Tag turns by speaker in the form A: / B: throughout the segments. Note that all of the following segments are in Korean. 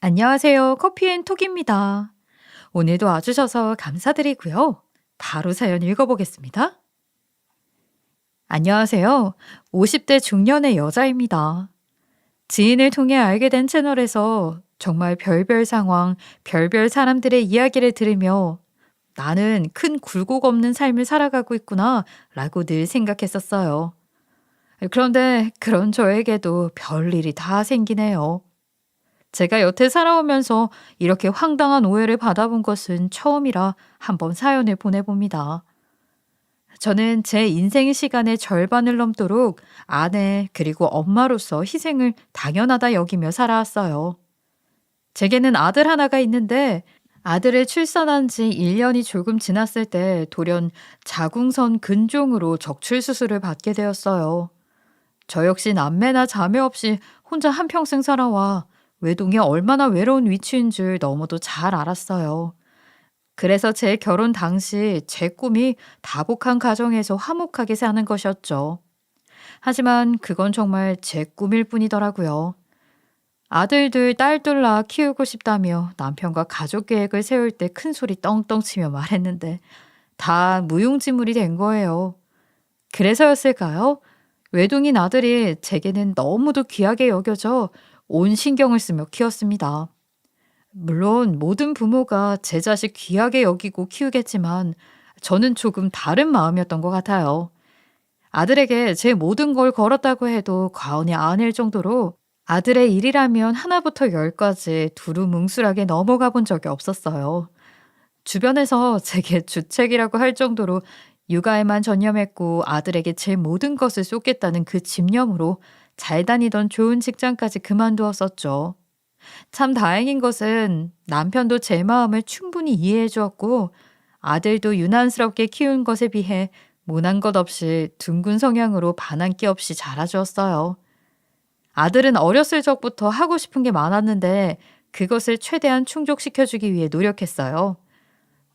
A: 안녕하세요. 커피앤톡입니다. 오늘도 와주셔서 감사드리고요. 바로 사연 읽어보겠습니다. 안녕하세요. 50대 중년의 여자입니다. 지인을 통해 알게 된 채널에서 정말 별별 상황, 별별 사람들의 이야기를 들으며 나는 큰 굴곡 없는 삶을 살아가고 있구나 라고 늘 생각했었어요. 그런데 그런 저에게도 별일이 다 생기네요. 제가 여태 살아오면서 이렇게 황당한 오해를 받아본 것은 처음이라 한번 사연을 보내봅니다. 저는 제 인생 시간의 절반을 넘도록 아내 그리고 엄마로서 희생을 당연하다 여기며 살아왔어요. 제게는 아들 하나가 있는데 아들을 출산한 지 1년이 조금 지났을 때 돌연 자궁선 근종으로 적출 수술을 받게 되었어요. 저 역시 남매나 자매 없이 혼자 한평생 살아와 외동이 얼마나 외로운 위치인 줄 너무도 잘 알았어요. 그래서 제 결혼 당시 제 꿈이 다복한 가정에서 화목하게 사는 것이었죠. 하지만 그건 정말 제 꿈일 뿐이더라고요. 아들들, 딸둘 낳아 키우고 싶다며 남편과 가족 계획을 세울 때 큰 소리 떵떵 치며 말했는데 다 무용지물이 된 거예요. 그래서였을까요? 외동인 아들이 제게는 너무도 귀하게 여겨져 온 신경을 쓰며 키웠습니다. 물론 모든 부모가 제 자식 귀하게 여기고 키우겠지만 저는 조금 다른 마음이었던 것 같아요. 아들에게 제 모든 걸 걸었다고 해도 과언이 아닐 정도로 아들의 일이라면 하나부터 열까지 두루뭉술하게 넘어가 본 적이 없었어요. 주변에서 제게 주책이라고 할 정도로 육아에만 전념했고 아들에게 제 모든 것을 쏟겠다는 그 집념으로 잘 다니던 좋은 직장까지 그만두었었죠. 참 다행인 것은 남편도 제 마음을 충분히 이해해 주었고 아들도 유난스럽게 키운 것에 비해 모난 것 없이 둥근 성향으로 반항기 없이 자라주었어요. 아들은 어렸을 적부터 하고 싶은 게 많았는데 그것을 최대한 충족시켜주기 위해 노력했어요.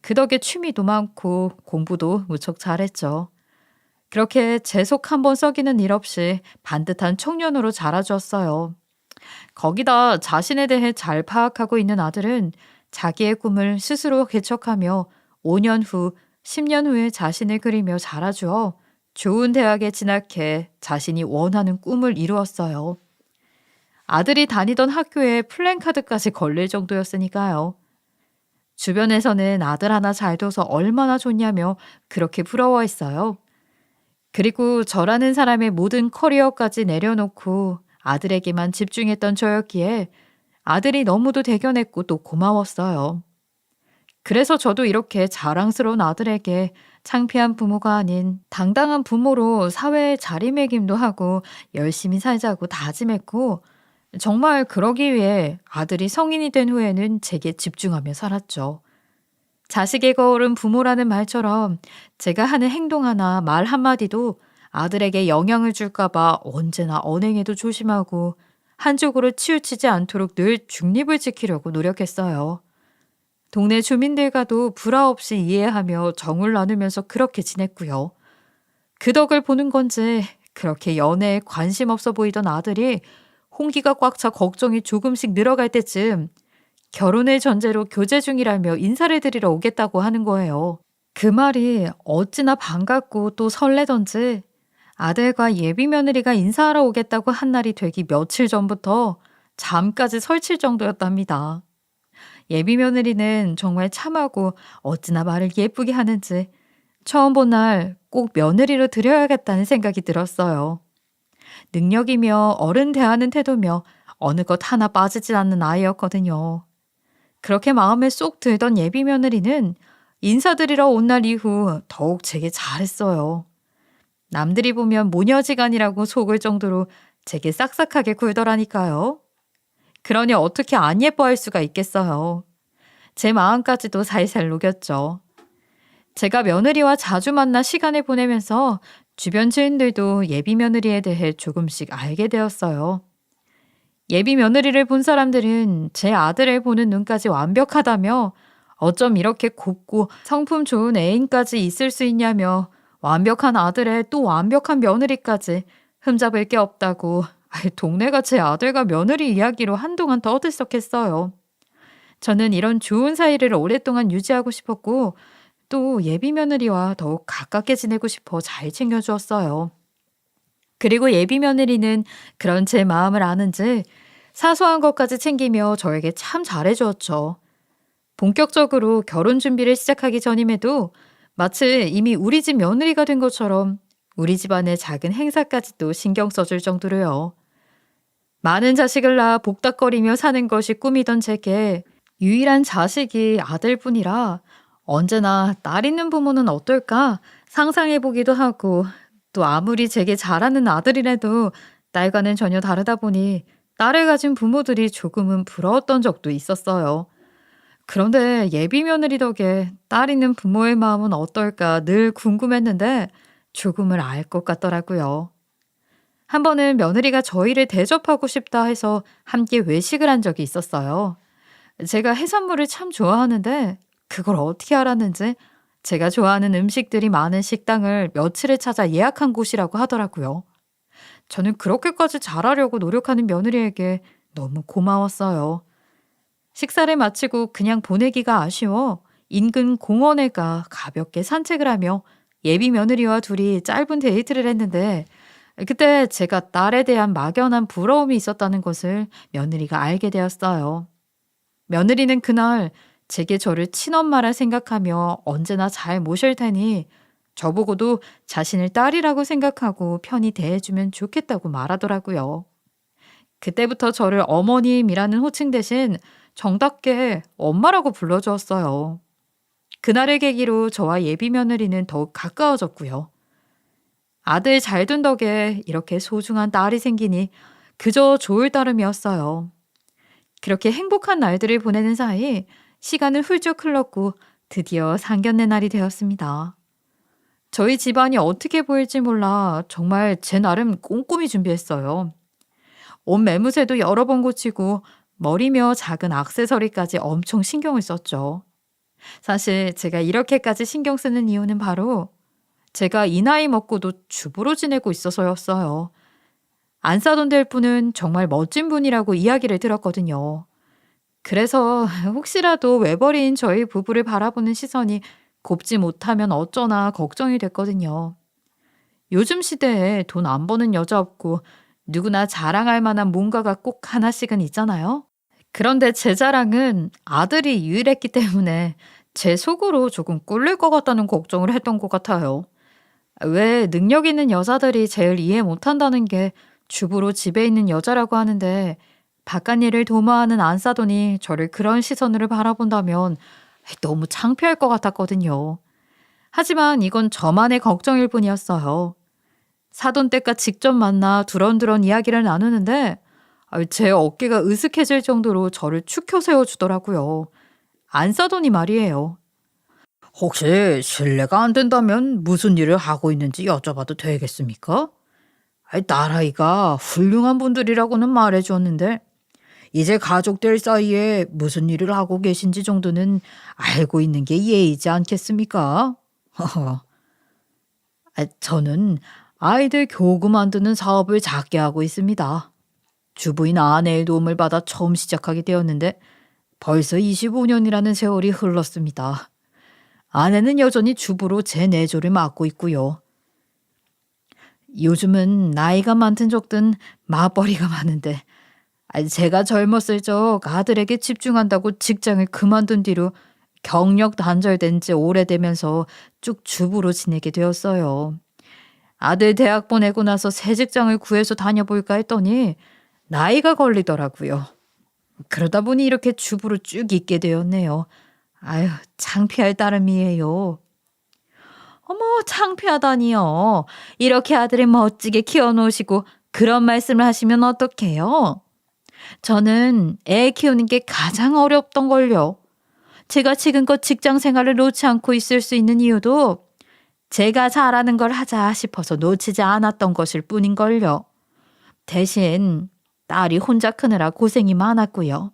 A: 그 덕에 취미도 많고 공부도 무척 잘했죠. 그렇게 재속 한번 썩이는 일 없이 반듯한 청년으로 자라주었어요. 거기다 자신에 대해 잘 파악하고 있는 아들은 자기의 꿈을 스스로 개척하며 5년 후, 10년 후에 자신을 그리며 자라주어 좋은 대학에 진학해 자신이 원하는 꿈을 이루었어요. 아들이 다니던 학교에 플랜카드까지 걸릴 정도였으니까요. 주변에서는 아들 하나 잘 둬서 얼마나 좋냐며 그렇게 부러워했어요. 그리고 저라는 사람의 모든 커리어까지 내려놓고 아들에게만 집중했던 저였기에 아들이 너무도 대견했고 또 고마웠어요. 그래서 저도 이렇게 자랑스러운 아들에게 창피한 부모가 아닌 당당한 부모로 사회에 자리매김도 하고 열심히 살자고 다짐했고 정말 그러기 위해 아들이 성인이 된 후에는 제게 집중하며 살았죠. 자식의 거울은 부모라는 말처럼 제가 하는 행동 하나, 말 한마디도 아들에게 영향을 줄까봐 언제나 언행에도 조심하고 한쪽으로 치우치지 않도록 늘 중립을 지키려고 노력했어요. 동네 주민들과도 불화 없이 이해하며 정을 나누면서 그렇게 지냈고요. 그 덕을 보는 건지 그렇게 연애에 관심 없어 보이던 아들이 홍기가 꽉 차 걱정이 조금씩 늘어갈 때쯤 결혼을 전제로 교제 중이라며 인사를 드리러 오겠다고 하는 거예요. 그 말이 어찌나 반갑고 또 설레던지 아들과 예비 며느리가 인사하러 오겠다고 한 날이 되기 며칠 전부터 잠까지 설칠 정도였답니다. 예비 며느리는 정말 참하고 어찌나 말을 예쁘게 하는지 처음 본 날 꼭 며느리로 드려야겠다는 생각이 들었어요. 능력이며 어른 대하는 태도며 어느 것 하나 빠지지 않는 아이였거든요. 그렇게 마음에 쏙 들던 예비 며느리는 인사드리러 온 날 이후 더욱 제게 잘했어요. 남들이 보면 모녀지간이라고 속을 정도로 제게 싹싹하게 굴더라니까요. 그러니 어떻게 안 예뻐할 수가 있겠어요. 제 마음까지도 살살 녹였죠. 제가 며느리와 자주 만나 시간을 보내면서 주변 지인들도 예비 며느리에 대해 조금씩 알게 되었어요. 예비 며느리를 본 사람들은 제 아들을 보는 눈까지 완벽하다며 어쩜 이렇게 곱고 성품 좋은 애인까지 있을 수 있냐며 완벽한 아들에 또 완벽한 며느리까지 흠잡을 게 없다고 동네가 제 아들과 며느리 이야기로 한동안 떠들썩했어요. 저는 이런 좋은 사이를 오랫동안 유지하고 싶었고 또 예비 며느리와 더욱 가깝게 지내고 싶어 잘 챙겨주었어요. 그리고 예비 며느리는 그런 제 마음을 아는지 사소한 것까지 챙기며 저에게 참 잘해주었죠. 본격적으로 결혼 준비를 시작하기 전임에도 마치 이미 우리 집 며느리가 된 것처럼 우리 집안의 작은 행사까지도 신경 써줄 정도로요. 많은 자식을 낳아 복닥거리며 사는 것이 꿈이던 제게 유일한 자식이 아들뿐이라 언제나 딸 있는 부모는 어떨까 상상해보기도 하고 또 아무리 제게 잘하는 아들이라도 딸과는 전혀 다르다 보니 딸을 가진 부모들이 조금은 부러웠던 적도 있었어요. 그런데 예비 며느리 덕에 딸 있는 부모의 마음은 어떨까 늘 궁금했는데 조금을 알 것 같더라고요. 한 번은 며느리가 저희를 대접하고 싶다 해서 함께 외식을 한 적이 있었어요. 제가 해산물을 참 좋아하는데 그걸 어떻게 알았는지 제가 좋아하는 음식들이 많은 식당을 며칠을 찾아 예약한 곳이라고 하더라고요. 저는 그렇게까지 잘하려고 노력하는 며느리에게 너무 고마웠어요. 식사를 마치고 그냥 보내기가 아쉬워 인근 공원에 가 가볍게 산책을 하며 예비 며느리와 둘이 짧은 데이트를 했는데 그때 제가 딸에 대한 막연한 부러움이 있었다는 것을 며느리가 알게 되었어요. 며느리는 그날 제게 저를 친엄마라 생각하며 언제나 잘 모실 테니 저보고도 자신을 딸이라고 생각하고 편히 대해주면 좋겠다고 말하더라고요. 그때부터 저를 어머님이라는 호칭 대신 정답게 엄마라고 불러주었어요. 그날을 계기로 저와 예비 며느리는 더욱 가까워졌고요. 아들 잘 둔 덕에 이렇게 소중한 딸이 생기니 그저 좋을 따름이었어요. 그렇게 행복한 날들을 보내는 사이 시간은 훌쩍 흘렀고 드디어 상견례 날이 되었습니다. 저희 집안이 어떻게 보일지 몰라 정말 제 나름 꼼꼼히 준비했어요. 옷 매무새도 여러 번 고치고 머리며 작은 액세서리까지 엄청 신경을 썼죠. 사실 제가 이렇게까지 신경 쓰는 이유는 바로 제가 이 나이 먹고도 주부로 지내고 있어서였어요. 안 싸던 될 분은 정말 멋진 분이라고 이야기를 들었거든요. 그래서 혹시라도 외벌이인 저희 부부를 바라보는 시선이 곱지 못하면 어쩌나 걱정이 됐거든요. 요즘 시대에 돈 안 버는 여자 없고 누구나 자랑할 만한 뭔가가 꼭 하나씩은 있잖아요. 그런데 제 자랑은 아들이 유일했기 때문에 제 속으로 조금 꿀릴 것 같다는 걱정을 했던 것 같아요. 왜 능력 있는 여자들이 제일 이해 못한다는 게 주부로 집에 있는 여자라고 하는데 바깥 일을 도모하는 안사돈이 저를 그런 시선으로 바라본다면 너무 창피할 것 같았거든요. 하지만 이건 저만의 걱정일 뿐이었어요. 사돈댁과 직접 만나 두런두런 이야기를 나누는데 제 어깨가 으슥해질 정도로 저를 축혀 세워주더라고요. 안사돈이 말이에요. 혹시 실례가 안 된다면 무슨 일을 하고 있는지 여쭤봐도 되겠습니까? 딸아이가 훌륭한 분들이라고는 말해주었는데 이제 가족들 사이에 무슨 일을 하고 계신지 정도는 알고 있는 게 예의지 않겠습니까? 저는 아이들 교구 만드는 사업을 작게 하고 있습니다. 주부인 아내의 도움을 받아 처음 시작하게 되었는데 벌써 25년이라는 세월이 흘렀습니다. 아내는 여전히 주부로 제 내조를 맡고 있고요. 요즘은 나이가 많든 적든 맞벌이가 많은데 제가 젊었을 적 아들에게 집중한다고 직장을 그만둔 뒤로 경력 단절된 지 오래되면서 쭉 주부로 지내게 되었어요. 아들 대학 보내고 나서 새 직장을 구해서 다녀볼까 했더니 나이가 걸리더라고요. 그러다 보니 이렇게 주부로 쭉 있게 되었네요. 아유, 창피할 따름이에요. 어머, 창피하다니요. 이렇게 아들을 멋지게 키워놓으시고 그런 말씀을 하시면 어떡해요? 저는 애 키우는 게 가장 어렵던 걸요. 제가 지금껏 직장 생활을 놓지 않고 있을 수 있는 이유도 제가 잘하는 걸 하자 싶어서 놓치지 않았던 것일 뿐인 걸요. 대신 딸이 혼자 크느라 고생이 많았고요.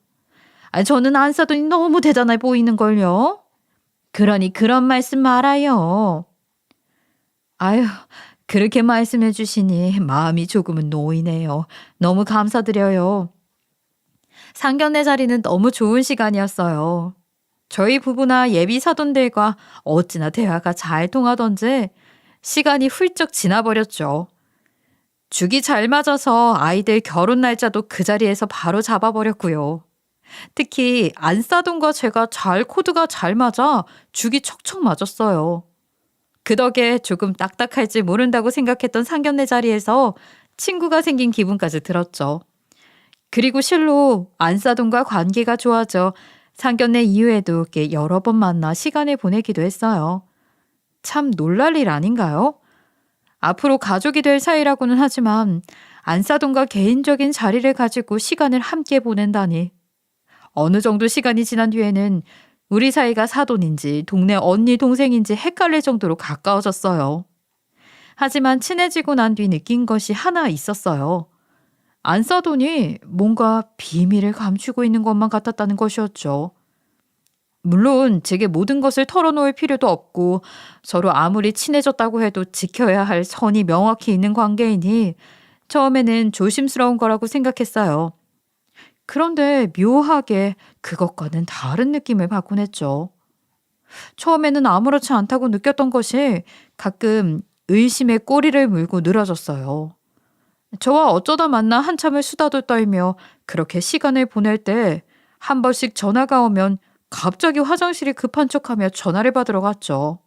A: 저는 안사돈이 너무 대단해 보이는 걸요. 그러니 그런 말씀 말아요. 아유, 그렇게 말씀해 주시니 마음이 조금은 놓이네요. 너무 감사드려요. 상견례 자리는 너무 좋은 시간이었어요. 저희 부부나 예비 사돈들과 어찌나 대화가 잘 통하던지 시간이 훌쩍 지나버렸죠. 죽이 잘 맞아서 아이들 결혼 날짜도 그 자리에서 바로 잡아버렸고요. 특히 안사돈과 제가 잘 코드가 잘 맞아 죽이 척척 맞았어요. 그 덕에 조금 딱딱할지 모른다고 생각했던 상견례 자리에서 친구가 생긴 기분까지 들었죠. 그리고 실로 안사돈과 관계가 좋아져 상견례 이후에도 꽤 여러 번 만나 시간을 보내기도 했어요. 참 놀랄 일 아닌가요? 앞으로 가족이 될 사이라고는 하지만 안사돈과 개인적인 자리를 가지고 시간을 함께 보낸다니. 어느 정도 시간이 지난 뒤에는 우리 사이가 사돈인지 동네 언니 동생인지 헷갈릴 정도로 가까워졌어요. 하지만 친해지고 난 뒤 느낀 것이 하나 있었어요. 안사돈이 뭔가 비밀을 감추고 있는 것만 같았다는 것이었죠. 물론 제게 모든 것을 털어놓을 필요도 없고 서로 아무리 친해졌다고 해도 지켜야 할 선이 명확히 있는 관계이니 처음에는 조심스러운 거라고 생각했어요. 그런데 묘하게 그것과는 다른 느낌을 받곤 했죠. 처음에는 아무렇지 않다고 느꼈던 것이 가끔 의심의 꼬리를 물고 늘어졌어요. 저와 어쩌다 만나 한참을 수다도 떨며 그렇게 시간을 보낼 때 한 번씩 전화가 오면 갑자기 화장실이 급한 척하며 전화를 받으러 갔죠.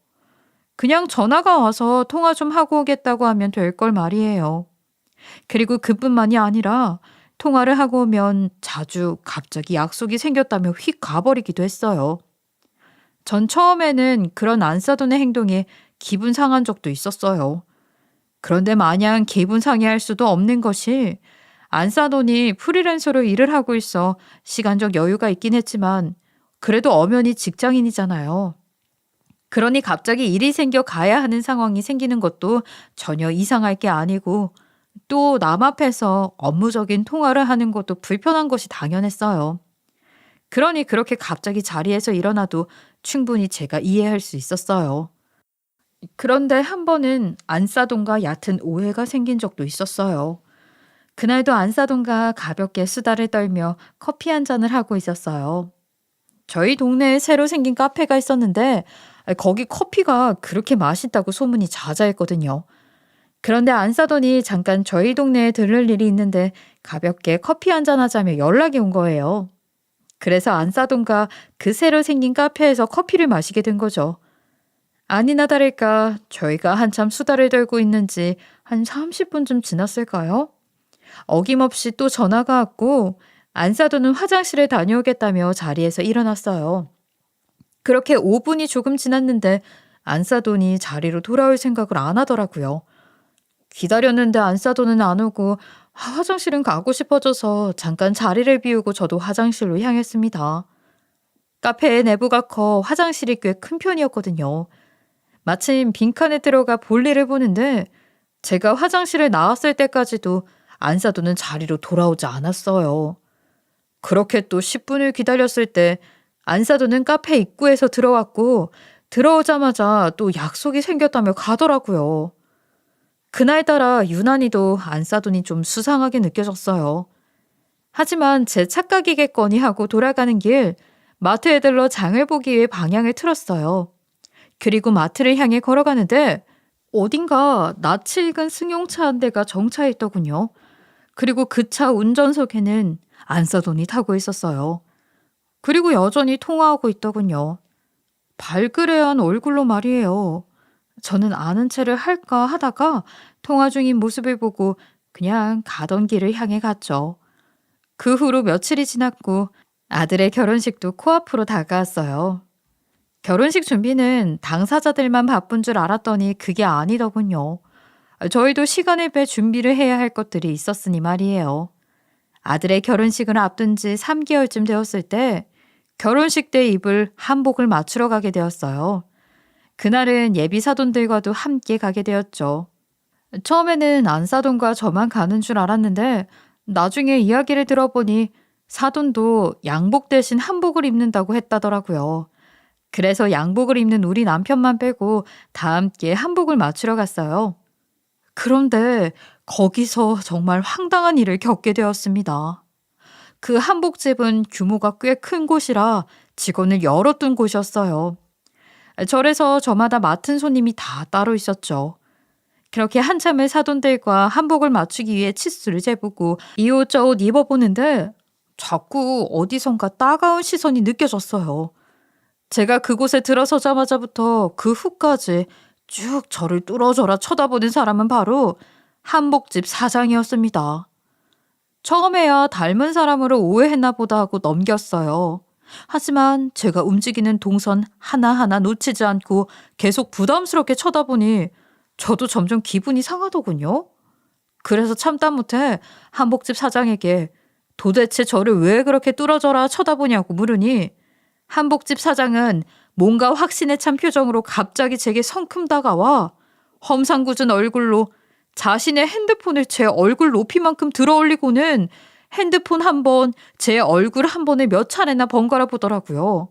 A: 그냥 전화가 와서 통화 좀 하고 오겠다고 하면 될 걸 말이에요. 그리고 그뿐만이 아니라 통화를 하고 오면 자주 갑자기 약속이 생겼다며 휙 가버리기도 했어요. 전 처음에는 그런 안사돈의 행동에 기분 상한 적도 있었어요. 그런데 마냥 기분 상해할 수도 없는 것이 안사돈이 프리랜서로 일을 하고 있어 시간적 여유가 있긴 했지만 그래도 엄연히 직장인이잖아요. 그러니 갑자기 일이 생겨 가야 하는 상황이 생기는 것도 전혀 이상할 게 아니고 또 남 앞에서 업무적인 통화를 하는 것도 불편한 것이 당연했어요. 그러니 그렇게 갑자기 자리에서 일어나도 충분히 제가 이해할 수 있었어요. 그런데 한 번은 안사돈과 얕은 오해가 생긴 적도 있었어요. 그날도 안사돈과 가볍게 수다를 떨며 커피 한 잔을 하고 있었어요. 저희 동네에 새로 생긴 카페가 있었는데 거기 커피가 그렇게 맛있다고 소문이 자자했거든요. 그런데 안사돈이 잠깐 저희 동네에 들를 일이 있는데 가볍게 커피 한 잔 하자며 연락이 온 거예요. 그래서 안사돈과 그 새로 생긴 카페에서 커피를 마시게 된 거죠. 아니나 다를까 저희가 한참 수다를 떨고 있는지 한 30분쯤 지났을까요? 어김없이 또 전화가 왔고 안사돈은 화장실에 다녀오겠다며 자리에서 일어났어요. 그렇게 5분이 조금 지났는데 안사돈이 자리로 돌아올 생각을 안 하더라고요. 기다렸는데 안사돈은 안 오고 화장실은 가고 싶어져서 잠깐 자리를 비우고 저도 화장실로 향했습니다. 카페의 내부가 커 화장실이 꽤 큰 편이었거든요. 마침 빈칸에 들어가 볼일을 보는데 제가 화장실을 나왔을 때까지도 안사돈은 자리로 돌아오지 않았어요. 그렇게 또 10분을 기다렸을 때 안사돈은 카페 입구에서 들어왔고 들어오자마자 또 약속이 생겼다며 가더라고요. 그날따라 유난히도 안사돈이 좀 수상하게 느껴졌어요. 하지만 제 착각이겠거니 하고 돌아가는 길 마트에 들러 장을 보기 위해 방향을 틀었어요. 그리고 마트를 향해 걸어가는데 어딘가 낯이 익은 승용차 한 대가 정차해 있더군요. 그리고 그 차 운전석에는 안사돈이 타고 있었어요. 그리고 여전히 통화하고 있더군요. 발그레한 얼굴로 말이에요. 저는 아는 체를 할까 하다가 통화 중인 모습을 보고 그냥 가던 길을 향해 갔죠. 그 후로 며칠이 지났고 아들의 결혼식도 코앞으로 다가왔어요. 결혼식 준비는 당사자들만 바쁜 줄 알았더니 그게 아니더군요. 저희도 시간을 빼 준비를 해야 할 것들이 있었으니 말이에요. 아들의 결혼식을 앞둔 지 3개월쯤 되었을 때 결혼식 때 입을 한복을 맞추러 가게 되었어요. 그날은 예비 사돈들과도 함께 가게 되었죠. 처음에는 안사돈과 저만 가는 줄 알았는데 나중에 이야기를 들어보니 사돈도 양복 대신 한복을 입는다고 했다더라고요. 그래서 양복을 입는 우리 남편만 빼고 다 함께 한복을 맞추러 갔어요. 그런데 거기서 정말 황당한 일을 겪게 되었습니다. 그 한복집은 규모가 꽤 큰 곳이라 직원을 여럿 둔 곳이었어요. 절에서 저마다 맡은 손님이 다 따로 있었죠. 그렇게 한참을 사돈들과 한복을 맞추기 위해 치수를 재보고 이옷저옷 입어보는데 자꾸 어디선가 따가운 시선이 느껴졌어요. 제가 그곳에 들어서자마자부터 그 후까지 쭉 저를 뚫어져라 쳐다보는 사람은 바로 한복집 사장이었습니다. 처음에야 닮은 사람으로 오해했나 보다 하고 넘겼어요. 하지만 제가 움직이는 동선 하나하나 놓치지 않고 계속 부담스럽게 쳐다보니 저도 점점 기분이 상하더군요. 그래서 참다 못해 한복집 사장에게 도대체 저를 왜 그렇게 뚫어져라 쳐다보냐고 물으니 한복집 사장은 뭔가 확신에 찬 표정으로 갑자기 제게 성큼 다가와 험상궂은 얼굴로 자신의 핸드폰을 제 얼굴 높이만큼 들어 올리고는 핸드폰 한 번, 제 얼굴 한 번에 몇 차례나 번갈아 보더라고요.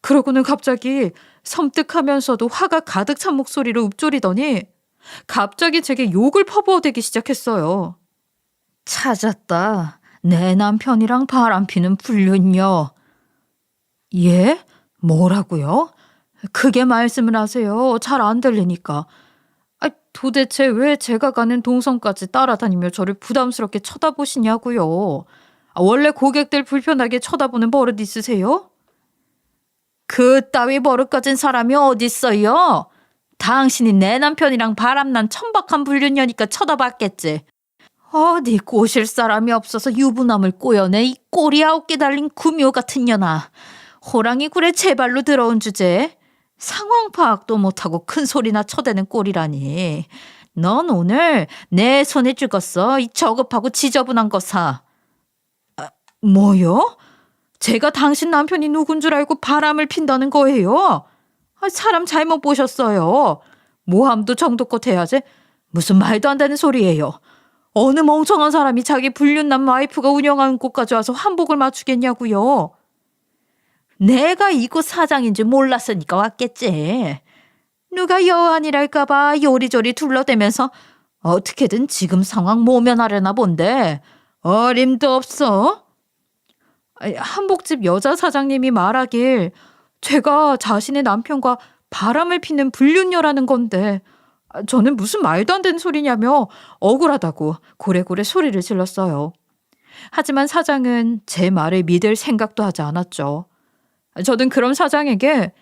A: 그러고는 갑자기 섬뜩하면서도 화가 가득 찬 목소리로 읊조리더니 갑자기 제게 욕을 퍼부어대기 시작했어요. 찾았다. 내 남편이랑 바람피는 불륜녀. 예? 뭐라고요? 크게 말씀을 하세요. 잘 안 들리니까. 도대체 왜 제가 가는 동선까지 따라다니며 저를 부담스럽게 쳐다보시냐고요. 원래 고객들 불편하게 쳐다보는 버릇 있으세요? 그따위 버릇 가진 사람이 어딨어요? 당신이 내 남편이랑 바람난 천박한 불륜녀니까 쳐다봤겠지. 어디 꼬실 사람이 없어서 유부남을 꼬여내 이 꼬리 9개 달린 구묘 같은 년아. 호랑이 굴에 제 발로 들어온 주제에 상황 파악도 못하고 큰 소리나 쳐대는 꼴이라니. 넌 오늘 내 손에 죽었어. 이 저급하고 지저분한 거사. 뭐요? 제가 당신 남편이 누군 줄 알고 바람을 핀다는 거예요? 사람 잘못 보셨어요. 모함도 정도껏 해야지. 무슨 말도 안 되는 소리예요. 어느 멍청한 사람이 자기 불륜남 와이프가 운영하는 곳까지 와서 한복을 맞추겠냐고요. 내가 이곳 사장인 줄 몰랐으니까 왔겠지. 누가 여한이랄까봐 요리조리 둘러대면서 어떻게든 지금 상황 모면하려나 본데 어림도 없어. 한복집 여자 사장님이 말하길 제가 자신의 남편과 바람을 피는 불륜녀라는 건데 저는 무슨 말도 안 되는 소리냐며 억울하다고 고래고래 소리를 질렀어요. 하지만 사장은 제 말을 믿을 생각도 하지 않았죠. 저는 그런 사장에게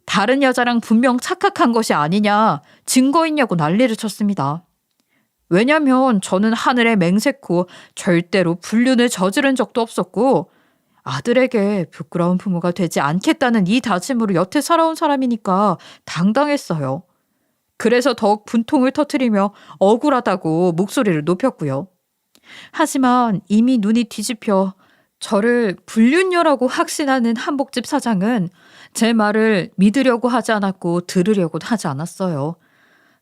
A: 다른 여자랑 분명 착각한 것이 아니냐, 증거 있냐고 난리를 쳤습니다. 왜냐면 저는 하늘에 맹세코 절대로 불륜을 저지른 적도 없었고 아들에게 부끄러운 부모가 되지 않겠다는 이 다짐으로 여태 살아온 사람이니까 당당했어요. 그래서 더욱 분통을 터뜨리며 억울하다고 목소리를 높였고요. 하지만 이미 눈이 뒤집혀 저를 불륜녀라고 확신하는 한복집 사장은 제 말을 믿으려고 하지 않았고 들으려고도 하지 않았어요.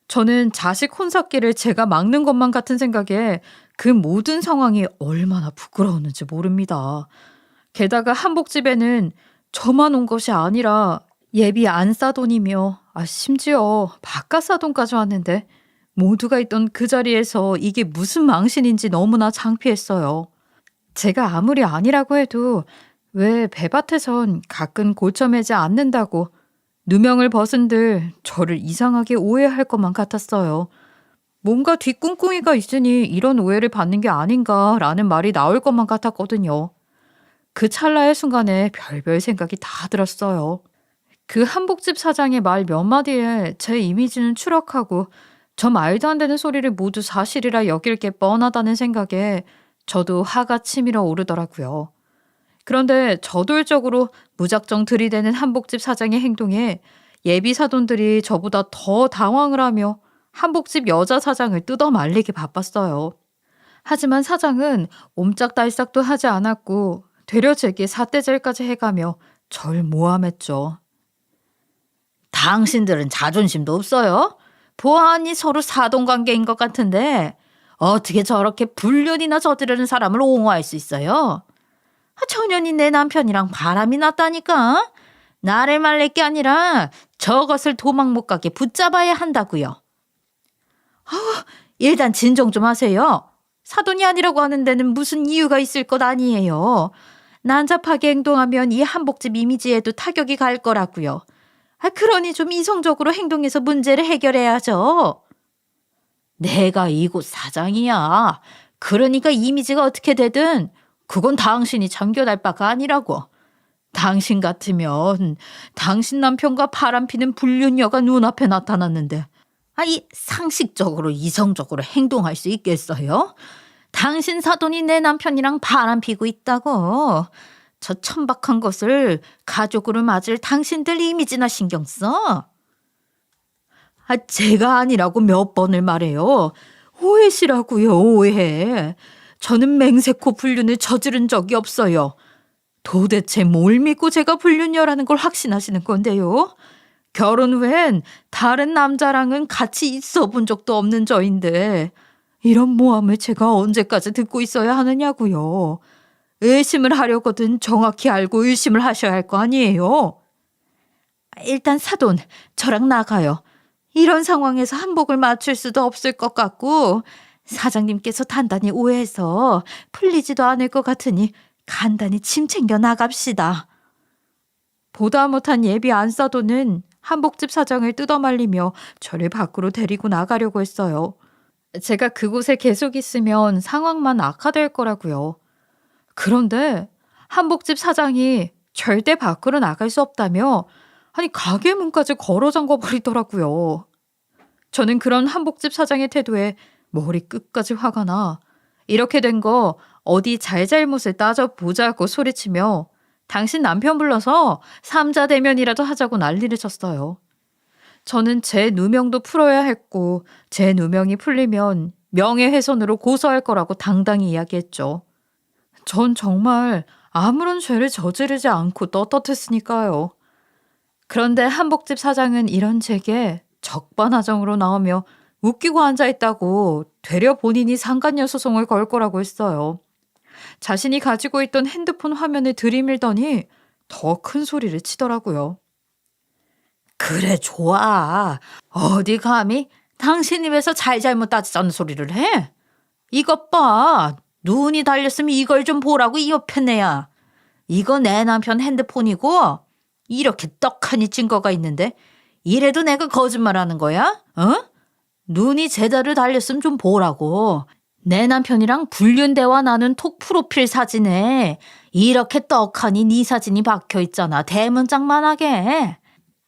A: 저는 자식 혼삿길을 제가 막는 것만 같은 생각에 그 모든 상황이 얼마나 부끄러웠는지 모릅니다. 게다가 한복집에는 저만 온 것이 아니라 예비 안사돈이며 심지어 바깥사돈까지 왔는데 모두가 있던 그 자리에서 이게 무슨 망신인지 너무나 창피했어요. 제가 아무리 아니라고 해도 왜 배밭에선 가끔 고쳐매지 않는다고 누명을 벗은들 저를 이상하게 오해할 것만 같았어요. 뭔가 뒷꿍꿍이가 있으니 이런 오해를 받는 게 아닌가라는 말이 나올 것만 같았거든요. 그 찰나의 순간에 별별 생각이 다 들었어요. 그 한복집 사장의 말 몇 마디에 제 이미지는 추락하고 저 말도 안 되는 소리를 모두 사실이라 여길 게 뻔하다는 생각에 저도 화가 치밀어 오르더라고요. 그런데 저돌적으로 무작정 들이대는 한복집 사장의 행동에 예비 사돈들이 저보다 더 당황을 하며 한복집 여자 사장을 뜯어 말리기 바빴어요. 하지만 사장은 옴짝달싹도 하지 않았고 되려 제게 삿대질까지 해가며 절 모함했죠. 당신들은 자존심도 없어요? 보아하니 서로 사돈관계인 것 같은데 어떻게 저렇게 불륜이나 저지르는 사람을 옹호할 수 있어요? 전현이 내 남편이랑 바람이 났다니까. 나를 말릴 게 아니라 저것을 도망 못 가게 붙잡아야 한다고요. 일단 진정 좀 하세요. 사돈이 아니라고 하는 데는 무슨 이유가 있을 것 아니에요. 난잡하게 행동하면 이 한복집 이미지에도 타격이 갈 거라고요. 그러니 좀 이성적으로 행동해서 문제를 해결해야죠. 내가 이곳 사장이야. 그러니까 이미지가 어떻게 되든 그건 당신이 참견할 바가 아니라고. 당신 같으면 당신 남편과 바람피는 불륜녀가 눈앞에 나타났는데 상식적으로 이성적으로 행동할 수 있겠어요? 당신 사돈이 내 남편이랑 바람피고 있다고. 저 천박한 것을 가족으로 맞을 당신들 이미지나 신경 써? 제가 아니라고 몇 번을 말해요. 오해시라고요, 오해. 저는 맹세코 불륜을 저지른 적이 없어요. 도대체 뭘 믿고 제가 불륜녀라는 걸 확신하시는 건데요? 결혼 후엔 다른 남자랑은 같이 있어 본 적도 없는 저인데 이런 모함을 제가 언제까지 듣고 있어야 하느냐고요. 의심을 하려거든 정확히 알고 의심을 하셔야 할 거 아니에요. 일단 사돈, 저랑 나가요. 이런 상황에서 한복을 맞출 수도 없을 것 같고 사장님께서 단단히 오해해서 풀리지도 않을 것 같으니 간단히 짐 챙겨 나갑시다. 보다 못한 예비 안사돈은 한복집 사장을 뜯어말리며 저를 밖으로 데리고 나가려고 했어요. 제가 그곳에 계속 있으면 상황만 악화될 거라고요. 그런데 한복집 사장이 절대 밖으로 나갈 수 없다며 가게 문까지 걸어 잠궈 버리더라고요. 저는 그런 한복집 사장의 태도에 머리 끝까지 화가 나 이렇게 된 거 어디 잘잘못을 따져보자고 소리치며 당신 남편 불러서 삼자 대면이라도 하자고 난리를 쳤어요. 저는 제 누명도 풀어야 했고 제 누명이 풀리면 명예훼손으로 고소할 거라고 당당히 이야기했죠. 전 정말 아무런 죄를 저지르지 않고 떳떳했으니까요. 그런데 한복집 사장은 이런 제게 적반하장으로 나오며 웃기고 앉아있다고 되려 본인이 상간녀 소송을 걸 거라고 했어요. 자신이 가지고 있던 핸드폰 화면을 들이밀더니 더 큰 소리를 치더라고요. 그래 좋아. 어디 감히 당신 입에서 잘잘못 따지자는 소리를 해? 이것 봐. 눈이 달렸으면 이걸 좀 보라고 이 옆에 내야. 이거 내 남편 핸드폰이고 이렇게 떡하니 증거가 있는데 이래도 내가 거짓말하는 거야? 어? 눈이 제대로 달렸으면 좀 보라고. 내 남편이랑 불륜 대화 나눈 톡 프로필 사진에 이렇게 떡하니 네 사진이 박혀 있잖아. 대문짝만하게.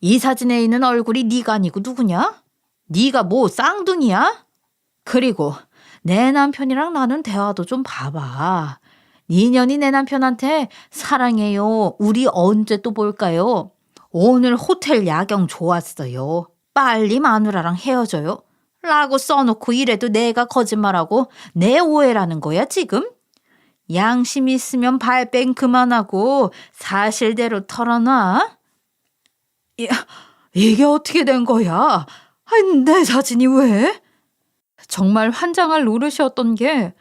A: 이 사진에 있는 얼굴이 네가 아니고 누구냐? 네가 뭐 쌍둥이야? 그리고 내 남편이랑 나눈 대화도 좀 봐봐. 네 년이 내 남편한테 사랑해요. 우리 언제 또 볼까요? 오늘 호텔 야경 좋았어요. 빨리 마누라랑 헤어져요. 라고 써놓고 이래도 내가 거짓말하고 내 오해라는 거야 지금? 양심 있으면 발뺌 그만하고 사실대로 털어놔. 이게 어떻게 된 거야? 내 사진이 왜? 정말 환장할 노릇이었던 게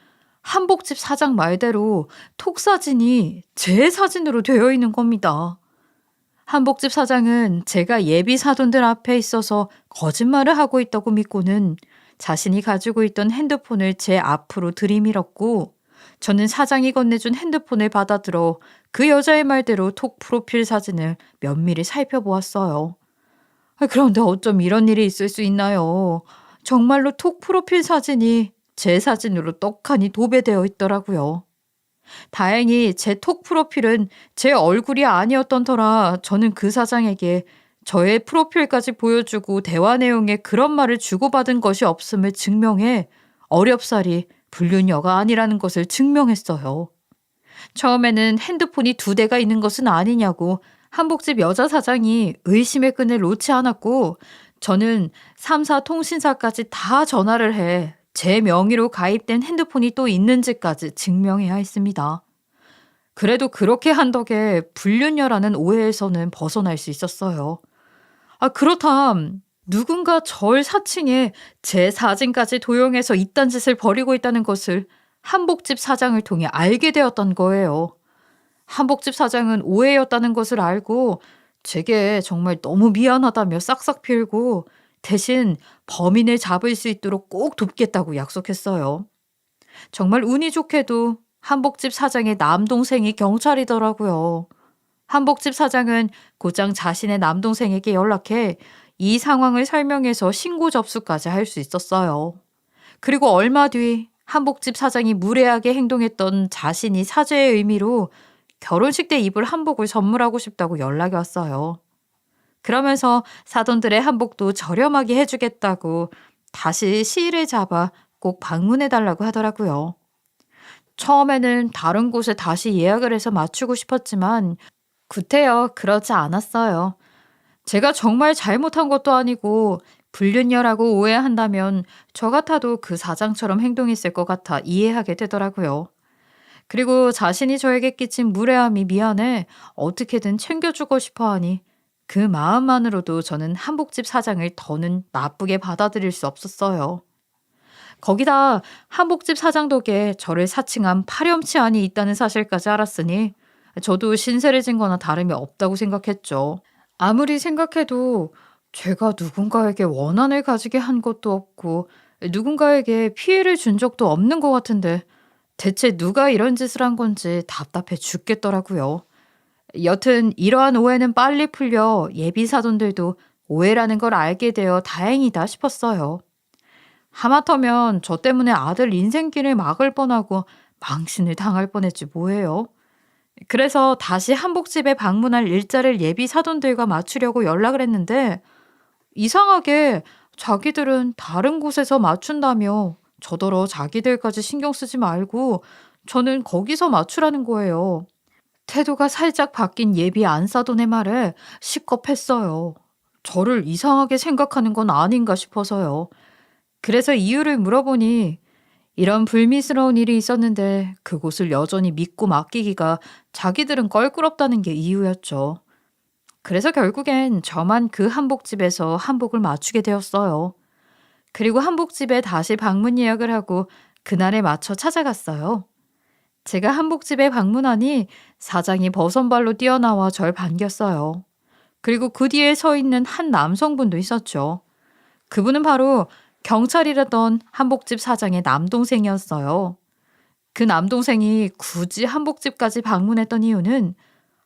A: 한복집 사장 말대로 톡 사진이 제 사진으로 되어 있는 겁니다. 한복집 사장은 제가 예비 사돈들 앞에 있어서 거짓말을 하고 있다고 믿고는 자신이 가지고 있던 핸드폰을 제 앞으로 들이밀었고 저는 사장이 건네준 핸드폰을 받아들어 그 여자의 말대로 톡 프로필 사진을 면밀히 살펴보았어요. 그런데 어쩜 이런 일이 있을 수 있나요? 정말로 톡 프로필 사진이 제 사진으로 떡하니 도배되어 있더라고요. 다행히 제 톡 프로필은 제 얼굴이 아니었던 터라 저는 그 사장에게 저의 프로필까지 보여주고 대화 내용에 그런 말을 주고받은 것이 없음을 증명해 어렵사리 불륜녀가 아니라는 것을 증명했어요. 처음에는 핸드폰이 2대가 있는 것은 아니냐고 한복집 여자 사장이 의심의 끈을 놓지 않았고 저는 3사 통신사까지 다 전화를 해 제 명의로 가입된 핸드폰이 또 있는지까지 증명해야 했습니다. 그래도 그렇게 한 덕에 불륜녀라는 오해에서는 벗어날 수 있었어요. 그렇담 누군가 절 사칭해 제 사진까지 도용해서 이딴 짓을 벌이고 있다는 것을 한복집 사장을 통해 알게 되었던 거예요. 한복집 사장은 오해였다는 것을 알고 제게 정말 너무 미안하다며 싹싹 빌고 대신 범인을 잡을 수 있도록 꼭 돕겠다고 약속했어요. 정말 운이 좋게도 한복집 사장의 남동생이 경찰이더라고요. 한복집 사장은 곧장 자신의 남동생에게 연락해 이 상황을 설명해서 신고 접수까지 할 수 있었어요. 그리고 얼마 뒤 한복집 사장이 무례하게 행동했던 자신이 사죄의 의미로 결혼식 때 입을 한복을 선물하고 싶다고 연락이 왔어요. 그러면서 사돈들의 한복도 저렴하게 해주겠다고 다시 시일을 잡아 꼭 방문해달라고 하더라고요. 처음에는 다른 곳에 다시 예약을 해서 맞추고 싶었지만 구태여 그렇지 않았어요. 제가 정말 잘못한 것도 아니고 불륜녀라고 오해한다면 저 같아도 그 사장처럼 행동했을 것 같아 이해하게 되더라고요. 그리고 자신이 저에게 끼친 무례함이 미안해 어떻게든 챙겨주고 싶어 하니 그 마음만으로도 저는 한복집 사장을 더는 나쁘게 받아들일 수 없었어요. 거기다 한복집 사장 덕에 저를 사칭한 파렴치한이 있다는 사실까지 알았으니 저도 신세를 진 거나 다름이 없다고 생각했죠. 아무리 생각해도 제가 누군가에게 원한을 가지게 한 것도 없고 누군가에게 피해를 준 적도 없는 것 같은데 대체 누가 이런 짓을 한 건지 답답해 죽겠더라고요. 여튼 이러한 오해는 빨리 풀려 예비 사돈들도 오해라는 걸 알게 되어 다행이다 싶었어요. 하마터면 저 때문에 아들 인생길을 막을 뻔하고 망신을 당할 뻔했지 뭐예요. 그래서 다시 한복집에 방문할 일자를 예비 사돈들과 맞추려고 연락을 했는데 이상하게 자기들은 다른 곳에서 맞춘다며 저더러 자기들까지 신경 쓰지 말고 저는 거기서 맞추라는 거예요. 태도가 살짝 바뀐 예비 안사돈의 말에 식겁했어요. 저를 이상하게 생각하는 건 아닌가 싶어서요. 그래서 이유를 물어보니 이런 불미스러운 일이 있었는데 그곳을 여전히 믿고 맡기기가 자기들은 껄끄럽다는 게 이유였죠. 그래서 결국엔 저만 그 한복집에서 한복을 맞추게 되었어요. 그리고 한복집에 다시 방문 예약을 하고 그날에 맞춰 찾아갔어요. 제가 한복집에 방문하니 사장이 버선발로 뛰어나와 절 반겼어요. 그리고 그 뒤에 서 있는 한 남성분도 있었죠. 그분은 바로 경찰이라던 한복집 사장의 남동생이었어요. 그 남동생이 굳이 한복집까지 방문했던 이유는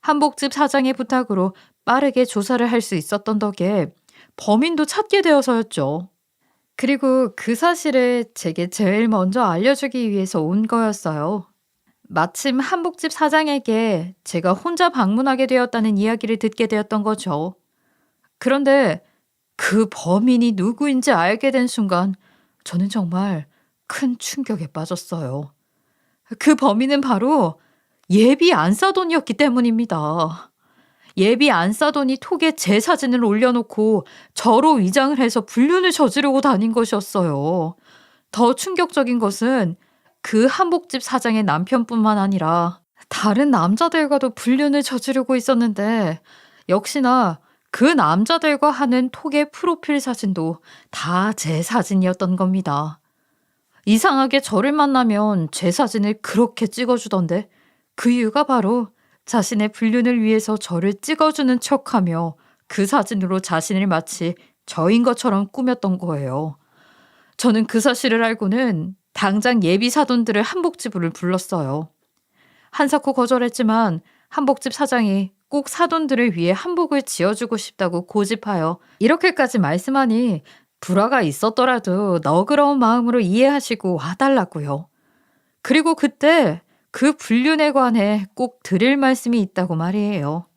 A: 한복집 사장의 부탁으로 빠르게 조사를 할 수 있었던 덕에 범인도 찾게 되어서였죠. 그리고 그 사실을 제게 제일 먼저 알려주기 위해서 온 거였어요. 마침 한복집 사장에게 제가 혼자 방문하게 되었다는 이야기를 듣게 되었던 거죠. 그런데 그 범인이 누구인지 알게 된 순간 저는 정말 큰 충격에 빠졌어요. 그 범인은 바로 예비 안사돈이었기 때문입니다. 예비 안사돈이 톡에 제 사진을 올려놓고 저로 위장을 해서 불륜을 저지르고 다닌 것이었어요. 더 충격적인 것은 그 한복집 사장의 남편뿐만 아니라 다른 남자들과도 불륜을 저지르고 있었는데 역시나 그 남자들과 하는 톡의 프로필 사진도 다 제 사진이었던 겁니다. 이상하게 저를 만나면 제 사진을 그렇게 찍어주던데 그 이유가 바로 자신의 불륜을 위해서 저를 찍어주는 척하며 그 사진으로 자신을 마치 저인 것처럼 꾸몄던 거예요. 저는 그 사실을 알고는 당장 예비 사돈들을 한복집으로 불렀어요. 한사코 거절했지만 한복집 사장이 꼭 사돈들을 위해 한복을 지어주고 싶다고 고집하여 이렇게까지 말씀하니 불화가 있었더라도 너그러운 마음으로 이해하시고 와달라고요. 그리고 그때 그 불륜에 관해 꼭 드릴 말씀이 있다고 말이에요.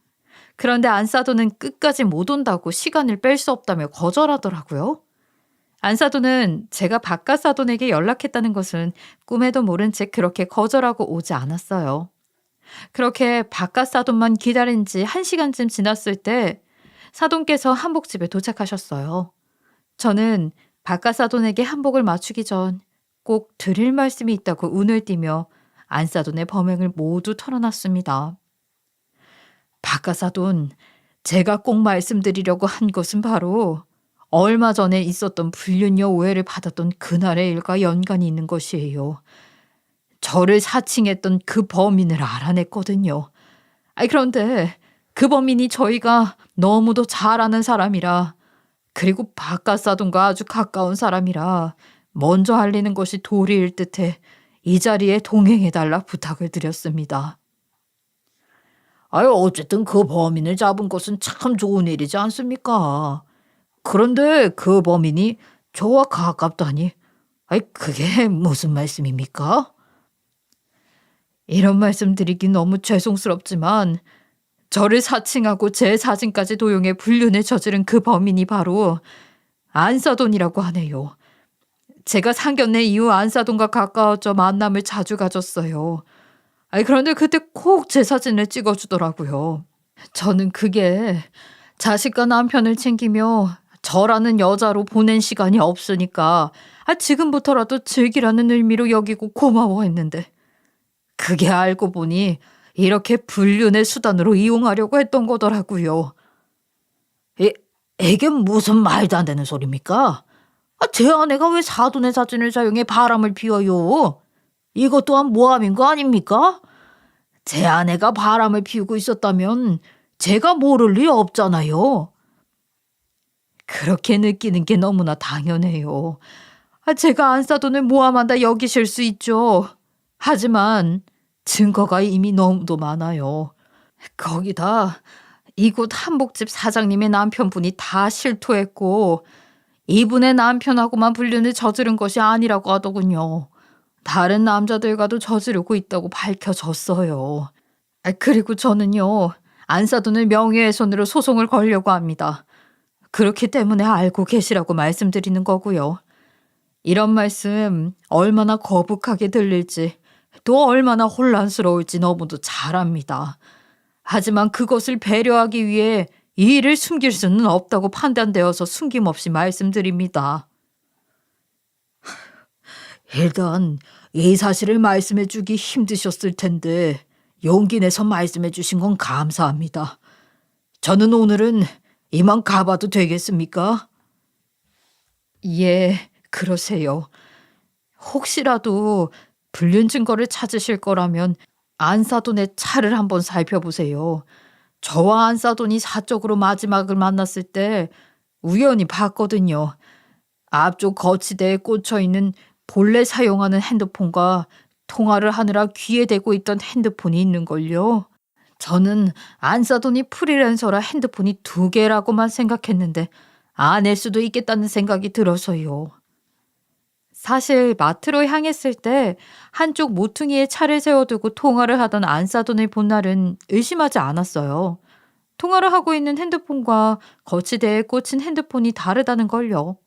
A: 그런데 안사돈은 끝까지 못 온다고 시간을 뺄 수 없다며 거절하더라고요. 안사돈은 제가 바깥사돈에게 연락했다는 것은 꿈에도 모른 채 그렇게 거절하고 오지 않았어요. 그렇게 바깥사돈만 기다린 지 1시간쯤 지났을 때 사돈께서 한복집에 도착하셨어요. 저는 바깥사돈에게 한복을 맞추기 전 꼭 드릴 말씀이 있다고 운을 띠며 안사돈의 범행을 모두 털어놨습니다. 바깥사돈, 제가 꼭 말씀드리려고 한 것은 바로 얼마 전에 있었던 불륜녀 오해를 받았던 그날의 일과 연관이 있는 것이에요. 저를 사칭했던 그 범인을 알아냈거든요. 그런데 그 범인이 저희가 너무도 잘 아는 사람이라 그리고 바깥사돈과 아주 가까운 사람이라 먼저 알리는 것이 도리일 듯해 이 자리에 동행해달라 부탁을 드렸습니다. 아유, 어쨌든 그 범인을 잡은 것은 참 좋은 일이지 않습니까? 그런데 그 범인이 저와 가깝다니, 아이, 그게 무슨 말씀입니까? 이런 말씀 드리긴 너무 죄송스럽지만 저를 사칭하고 제 사진까지 도용해 불륜을 저지른 그 범인이 바로 안사돈이라고 하네요. 제가 상견례 이후 안사돈과 가까워져 만남을 자주 가졌어요. 아니, 그런데 그때 꼭 제 사진을 찍어주더라고요. 저는 그게 자식과 남편을 챙기며 저라는 여자로 보낸 시간이 없으니까 지금부터라도 즐기라는 의미로 여기고 고마워했는데 그게 알고 보니 이렇게 불륜의 수단으로 이용하려고 했던 거더라고요. 이게 무슨 말도 안 되는 소리입니까? 제 아내가 왜 사돈의 사진을 사용해 바람을 피워요? 이것 또한 모함인 거 아닙니까? 제 아내가 바람을 피우고 있었다면 제가 모를 리 없잖아요. 그렇게 느끼는 게 너무나 당연해요. 제가 안사돈을 모함한다 여기실 수 있죠. 하지만 증거가 이미 너무도 많아요. 거기다 이곳 한복집 사장님의 남편분이 다 실토했고 이분의 남편하고만 불륜을 저지른 것이 아니라고 하더군요. 다른 남자들과도 저지르고 있다고 밝혀졌어요. 그리고 저는요, 안사돈을 명예훼손으로 소송을 걸려고 합니다. 그렇기 때문에 알고 계시라고 말씀드리는 거고요. 이런 말씀 얼마나 거북하게 들릴지 또 얼마나 혼란스러울지 너무도 잘 압니다. 하지만 그것을 배려하기 위해 이 일을 숨길 수는 없다고 판단되어서 숨김없이 말씀드립니다. 일단 이 사실을 말씀해 주기 힘드셨을 텐데 용기 내서 말씀해 주신 건 감사합니다. 저는 오늘은 이만 가봐도 되겠습니까? 예, 그러세요. 혹시라도 불륜 증거를 찾으실 거라면 안사돈의 차를 한번 살펴보세요. 저와 안사돈이 사적으로 마지막을 만났을 때 우연히 봤거든요. 앞쪽 거치대에 꽂혀있는 본래 사용하는 핸드폰과 통화를 하느라 귀에 대고 있던 핸드폰이 있는걸요. 저는 안사돈이 프리랜서라 핸드폰이 2개라고만 생각했는데 아닐 수도 있겠다는 생각이 들어서요. 사실 마트로 향했을 때 한쪽 모퉁이에 차를 세워두고 통화를 하던 안사돈을 본 날은 의심하지 않았어요. 통화를 하고 있는 핸드폰과 거치대에 꽂힌 핸드폰이 다르다는 걸요.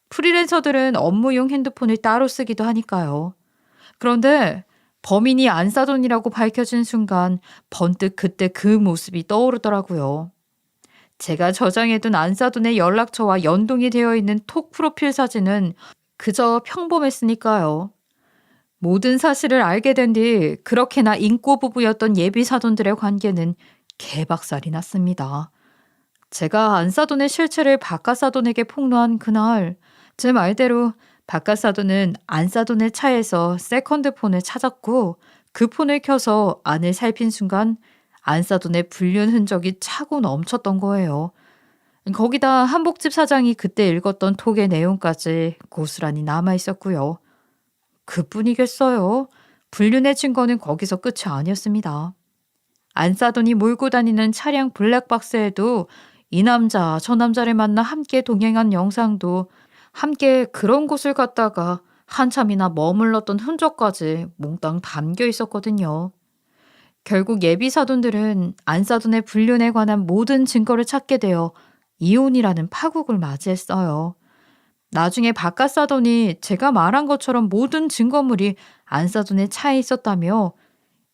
A: 프리랜서들은 업무용 핸드폰을 따로 쓰기도 하니까요. 그런데 범인이 안사돈이라고 밝혀진 순간 번뜩 그때 그 모습이 떠오르더라고요. 제가 저장해둔 안사돈의 연락처와 연동이 되어 있는 톡 프로필 사진은 그저 평범했으니까요. 모든 사실을 알게 된 뒤 그렇게나 인꼬 부부였던 예비 사돈들의 관계는 개박살이 났습니다. 제가 안사돈의 실체를 바깥사돈에게 폭로한 그날, 제 말대로 바깥사돈은 안사돈의 차에서 세컨드폰을 찾았고 그 폰을 켜서 안을 살핀 순간 안사돈의 불륜 흔적이 차고 넘쳤던 거예요. 거기다 한복집 사장이 그때 읽었던 톡의 내용까지 고스란히 남아있었고요. 그뿐이겠어요. 불륜의 증거는 거기서 끝이 아니었습니다. 안사돈이 몰고 다니는 차량 블랙박스에도 이 남자 저 남자를 만나 함께 동행한 영상도 함께 그런 곳을 갔다가 한참이나 머물렀던 흔적까지 몽땅 담겨 있었거든요. 결국 예비 사돈들은 안사돈의 불륜에 관한 모든 증거를 찾게 되어 이혼이라는 파국을 맞이했어요. 나중에 바깥사돈이 제가 말한 것처럼 모든 증거물이 안사돈의 차에 있었다며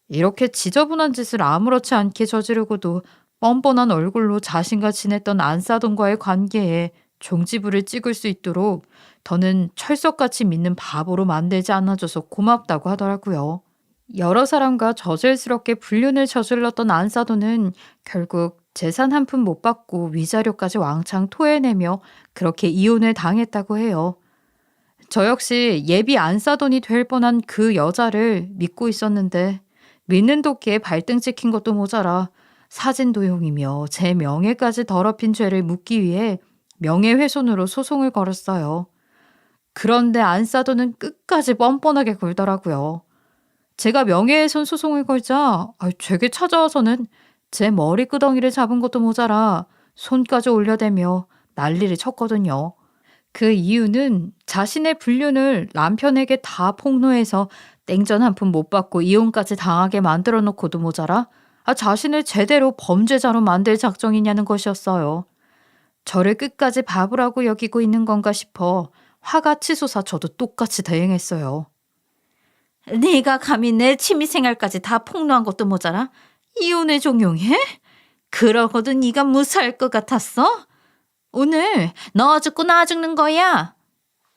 A: 이렇게 지저분한 짓을 아무렇지 않게 저지르고도 뻔뻔한 얼굴로 자신과 지냈던 안사돈과의 관계에 종지부를 찍을 수 있도록 더는 철석같이 믿는 바보로 만들지 않아줘서 고맙다고 하더라고요. 여러 사람과 저질스럽게 불륜을 저질렀던 안사돈은 결국 재산 한 푼 못 받고 위자료까지 왕창 토해내며 그렇게 이혼을 당했다고 해요. 저 역시 예비 안사돈이 될 뻔한 그 여자를 믿고 있었는데 믿는 도끼에 발등 찍힌 것도 모자라 사진 도용이며 제 명예까지 더럽힌 죄를 묻기 위해 명예훼손으로 소송을 걸었어요. 그런데 안사돈은 끝까지 뻔뻔하게 굴더라고요. 제가 명예훼손 소송을 걸자 제게 찾아와서는 제 머리끄덩이를 잡은 것도 모자라 손까지 올려대며 난리를 쳤거든요. 그 이유는 자신의 불륜을 남편에게 다 폭로해서 땡전 한 푼 못 받고 이혼까지 당하게 만들어 놓고도 모자라 자신을 제대로 범죄자로 만들 작정이냐는 것이었어요. 저를 끝까지 바보라고 여기고 있는 건가 싶어 화가 치솟아 저도 똑같이 대응했어요. 네가 감히 내 취미생활까지 다 폭로한 것도 모자라 이혼을 종용해? 그러고도 네가 무사할 것 같았어? 오늘 너 죽고 나 죽는 거야.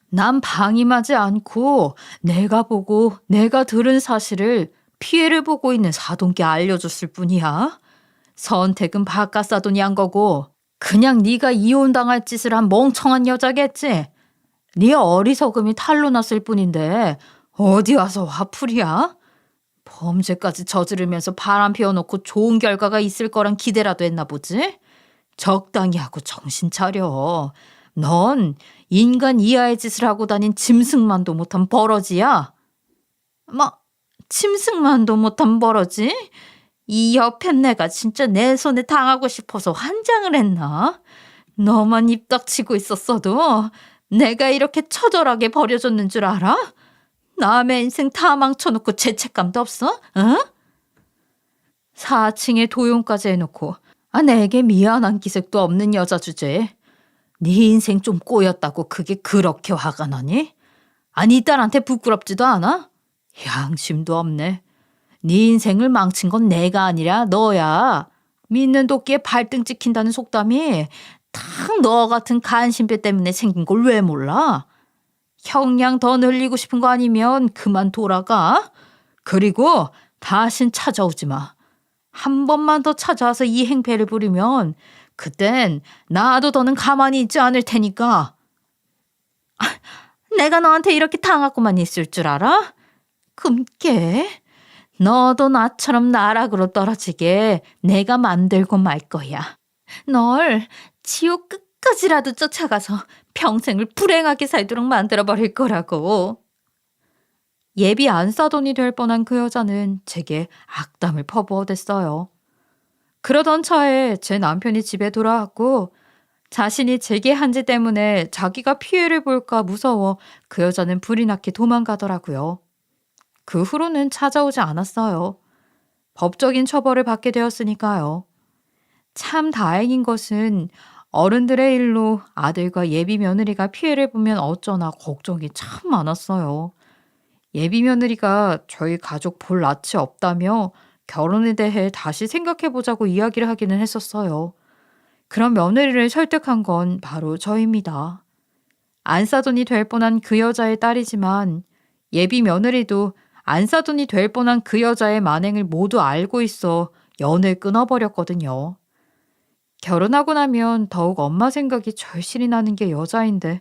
A: 난 방임하지 않고 내가 보고 내가 들은 사실을 피해를 보고 있는 사돈께 알려줬을 뿐이야. 선택은 바깥 사돈이 한 거고 그냥 네가 이혼당할 짓을 한 멍청한 여자겠지. 네 어리석음이 탄로 났을 뿐인데 어디 와서 화풀이야? 범죄까지 저지르면서 바람 피워놓고 좋은 결과가 있을 거란 기대라도 했나 보지? 적당히 하고 정신 차려. 넌 인간 이하의 짓을 하고 다닌 짐승만도 못한 버러지야. 뭐 짐승만도 못한 버러지? 이 옆에 내가 진짜 내 손에 당하고 싶어서 환장을 했나? 너만 입 닥치고 있었어도 내가 이렇게 처절하게 버려졌는 줄 알아? 남의 인생 다 망쳐놓고 죄책감도 없어? 응? 4층에 도용까지 해놓고 내게 미안한 기색도 없는 여자 주제에 네 인생 좀 꼬였다고 그게 그렇게 화가 나니? 아니 이 딸한테 부끄럽지도 않아? 양심도 없네. 네 인생을 망친 건 내가 아니라 너야. 믿는 도끼에 발등 찍힌다는 속담이 딱 너 같은 간신배 때문에 생긴 걸 왜 몰라? 형량 더 늘리고 싶은 거 아니면 그만 돌아가. 그리고 다신 찾아오지 마. 한 번만 더 찾아와서 이 행패를 부리면 그땐 나도 더는 가만히 있지 않을 테니까. 내가 너한테 이렇게 당하고만 있을 줄 알아? 금께 너도 나처럼 나락으로 떨어지게 내가 만들고 말 거야. 널 지옥 끝까지라도 쫓아가서 평생을 불행하게 살도록 만들어버릴 거라고. 예비 안사돈이 될 뻔한 그 여자는 제게 악담을 퍼부어댔어요. 그러던 차에 제 남편이 집에 돌아왔고 자신이 제게 한 짓 때문에 자기가 피해를 볼까 무서워 그 여자는 불이 나게 도망가더라고요. 그 후로는 찾아오지 않았어요. 법적인 처벌을 받게 되었으니까요. 참 다행인 것은 어른들의 일로 아들과 예비 며느리가 피해를 보면 어쩌나 걱정이 참 많았어요. 예비 며느리가 저희 가족 볼 낯이 없다며 결혼에 대해 다시 생각해보자고 이야기를 하기는 했었어요. 그런 며느리를 설득한 건 바로 저입니다. 안사돈이 될 뻔한 그 여자의 딸이지만 예비 며느리도 안사돈이 될 뻔한 그 여자의 만행을 모두 알고 있어 연을 끊어버렸거든요. 결혼하고 나면 더욱 엄마 생각이 절실히 나는 게 여자인데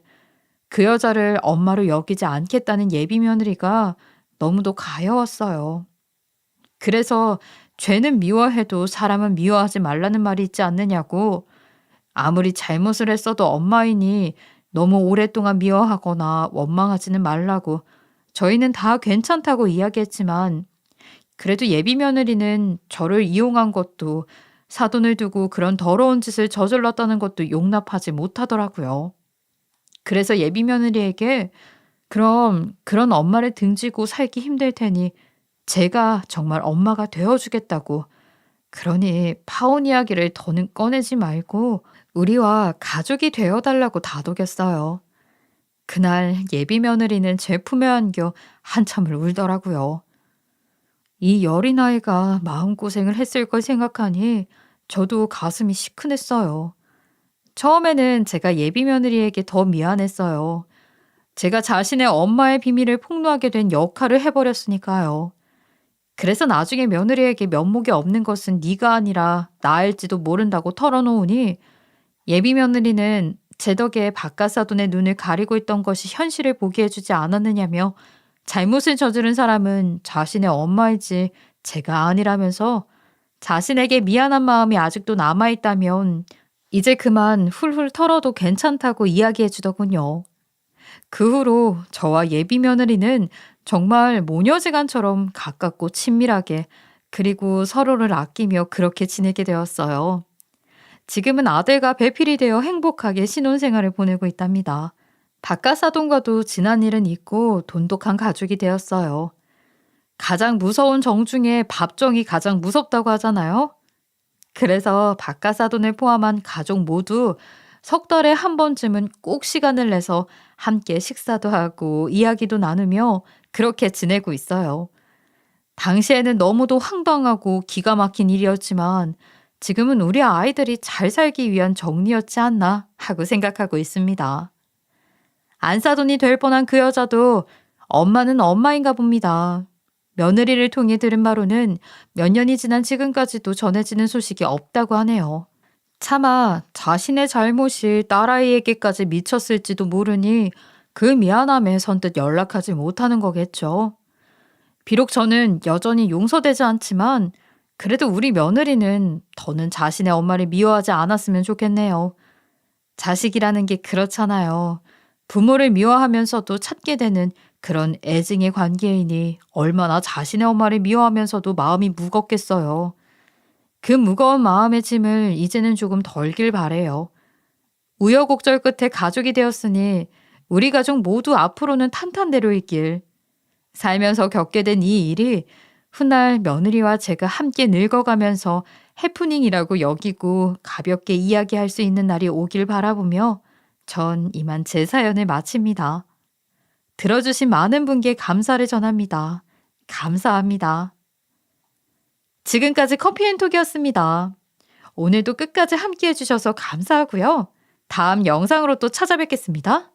A: 그 여자를 엄마로 여기지 않겠다는 예비 며느리가 너무도 가여웠어요. 그래서 죄는 미워해도 사람은 미워하지 말라는 말이 있지 않느냐고 아무리 잘못을 했어도 엄마이니 너무 오랫동안 미워하거나 원망하지는 말라고 저희는 다 괜찮다고 이야기했지만 그래도 예비 며느리는 저를 이용한 것도 사돈을 두고 그런 더러운 짓을 저질렀다는 것도 용납하지 못하더라고요. 그래서 예비 며느리에게 그럼 그런 엄마를 등지고 살기 힘들 테니 제가 정말 엄마가 되어주겠다고 그러니 파혼 이야기를 더는 꺼내지 말고 우리와 가족이 되어달라고 다독였어요. 그날 예비 며느리는 제 품에 안겨 한참을 울더라고요. 이 여린 아이가 마음고생을 했을 걸 생각하니 저도 가슴이 시큰했어요. 처음에는 제가 예비 며느리에게 더 미안했어요. 제가 자신의 엄마의 비밀을 폭로하게 된 역할을 해버렸으니까요. 그래서 나중에 며느리에게 면목이 없는 것은 네가 아니라 나일지도 모른다고 털어놓으니 예비 며느리는 제 덕에 바깥사돈의 눈을 가리고 있던 것이 현실을 보게 해주지 않았느냐며 잘못을 저지른 사람은 자신의 엄마이지 제가 아니라면서 자신에게 미안한 마음이 아직도 남아있다면 이제 그만 훌훌 털어도 괜찮다고 이야기해 주더군요. 그 후로 저와 예비 며느리는 정말 모녀지간처럼 가깝고 친밀하게 그리고 서로를 아끼며 그렇게 지내게 되었어요. 지금은 아들과 배필이 되어 행복하게 신혼생활을 보내고 있답니다. 바깥사돈과도 지난 일은 있고 돈독한 가족이 되었어요. 가장 무서운 정 중에 밥정이 가장 무섭다고 하잖아요. 그래서 바깥사돈을 포함한 가족 모두 석 달에 한 번쯤은 꼭 시간을 내서 함께 식사도 하고 이야기도 나누며 그렇게 지내고 있어요. 당시에는 너무도 황당하고 기가 막힌 일이었지만 지금은 우리 아이들이 잘 살기 위한 정리였지 않나 하고 생각하고 있습니다. 안사돈이 될 뻔한 그 여자도 엄마는 엄마인가 봅니다. 며느리를 통해 들은 바로는 몇 년이 지난 지금까지도 전해지는 소식이 없다고 하네요. 차마 자신의 잘못이 딸아이에게까지 미쳤을지도 모르니 그 미안함에 선뜻 연락하지 못하는 거겠죠. 비록 저는 여전히 용서되지 않지만 그래도 우리 며느리는 더는 자신의 엄마를 미워하지 않았으면 좋겠네요. 자식이라는 게 그렇잖아요. 부모를 미워하면서도 찾게 되는 그런 애증의 관계이니 얼마나 자신의 엄마를 미워하면서도 마음이 무겁겠어요. 그 무거운 마음의 짐을 이제는 조금 덜길 바래요. 우여곡절 끝에 가족이 되었으니 우리 가족 모두 앞으로는 탄탄대로 있길. 살면서 겪게 된 이 일이 훗날 며느리와 제가 함께 늙어가면서 해프닝이라고 여기고 가볍게 이야기할 수 있는 날이 오길 바라보며 전 이만 제 사연을 마칩니다. 들어주신 많은 분께 감사를 전합니다. 감사합니다. 지금까지 커피앤톡이었습니다. 오늘도 끝까지 함께 해주셔서 감사하고요. 다음 영상으로 또 찾아뵙겠습니다.